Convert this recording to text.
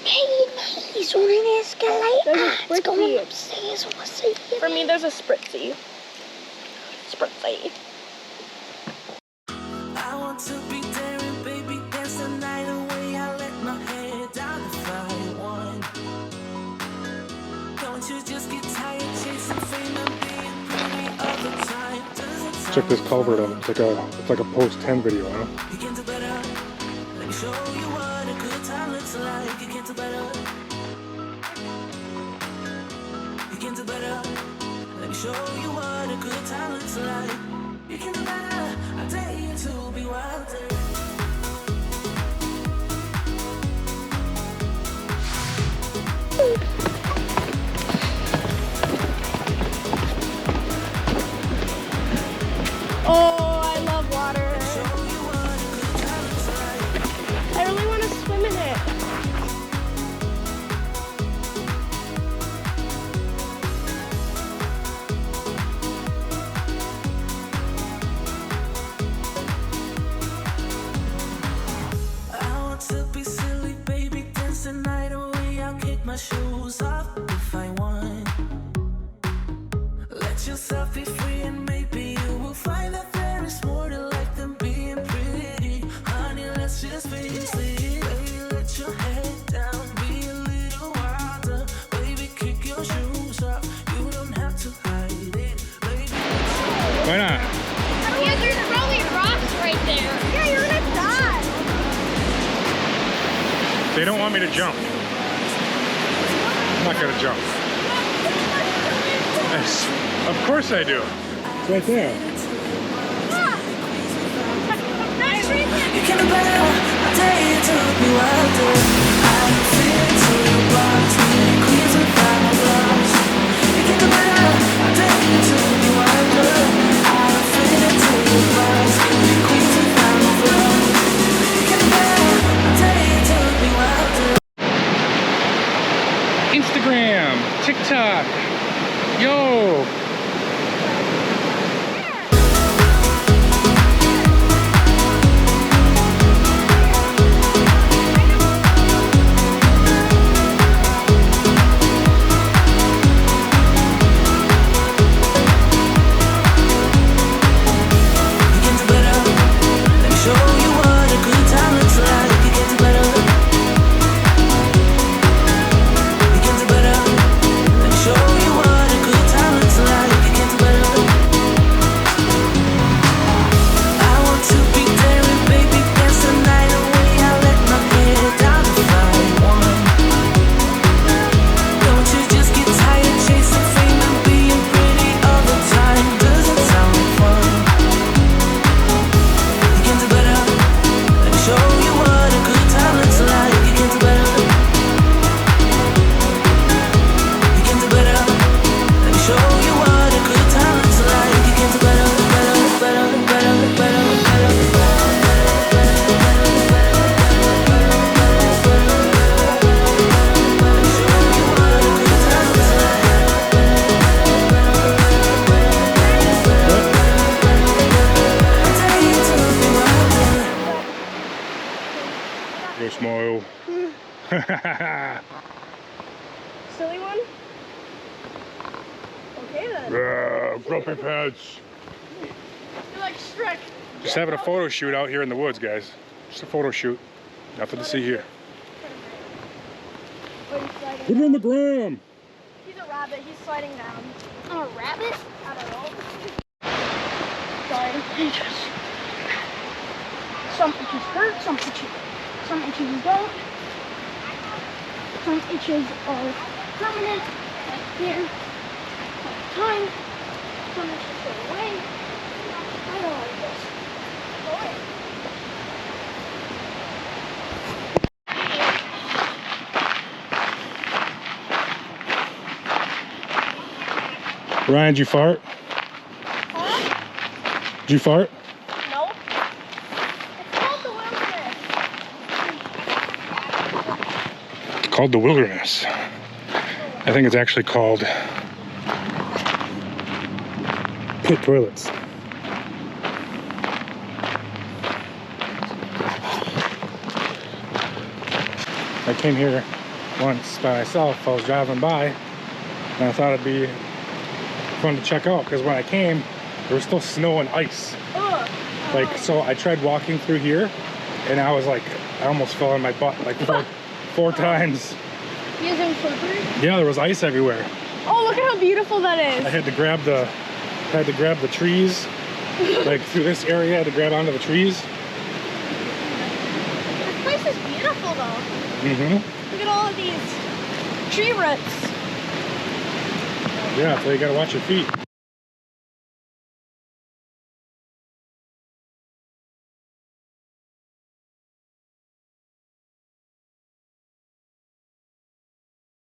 He's on an escalator. There's a It's going spritzy. upstairs. I want to see it. For me, there's a spritzy. Spritzy. I want to be daring, baby, dance the night away. I let my head down if I want. Don't you just get tired chasing fame and being pretty all the time? Check this culvert out. It's like a post 10 video, huh? You can do better. Let me show you what a good time looks like. You can do better. You can do better. Let me show you what a good time looks like. You can do better. I dare you to be wilder. Oh, I love water. I really want to swim in it. I want to be silly, baby, dance the night away. I'll kick my shoes off if I want. Let yourself be free and maybe you will find that there is more to life than being pretty. Honey, let's just face it. Baby, let your head down, be a little wilder. Baby, kick your shoes off. You don't have to hide it. Baby, Why not? Yeah, there's probably rocks right there. Yeah, you're gonna die. They don't want me to jump. I'm not gonna jump. Yes. Of course I do. It's right there. you can do better. I dare you to be wilder. I'm feeling to the blocks, feeling queens without my gloves. You can do better. I dare you to be wilder. I'm feeling to the blocks, feeling queens without my gloves. You can do better. I dare you to be wilder. Instagram, TikTok. Yo. You can do better. Let me show you what a good time looks like. You can do better. You can do better. Let me show you what a good time looks like. You can do better. I want to be daring, baby, dance the night away. I let my head down if I want. Don't you just get tired chasing fame and being pretty all the time? Does it sound like fun? You can do better. Let me show you what a good time looks like. You can do better. You can do better. Let me show you what a good time looks like. You can do better, better, better, better, better, better, Go smile. Silly one? Okay then. Grumpy pants. You're like Shrek. Just having a photo shoot out here in the woods, guys. Just a photo shoot. Nothing to see here. Oh, he's sliding Put it on the gram. He's a rabbit. He's sliding down. I'm a rabbit. I don't know. Sorry. Some itches hurt, some itches don't. Some itches are permanent, like here, like time. Some itches go away. I don't like this. Go away. Ryan, did you fart? Huh? Did you fart? No. It's called the wilderness. It's called the wilderness. I think it's actually called pit toilets. I came here once by myself. I was driving by and I thought it'd be fun to check out because when I came, there was still snow and ice. Like, so I tried walking through here and I was like, I almost fell on my butt like four times. Using slippery? Yeah, there was ice everywhere. Oh, look at how beautiful that is. I had to grab the trees. Like through this area, I had to grab onto the trees. This place is beautiful though. Mm-hmm. Look at all of these tree roots. Yeah, so you gotta watch your feet.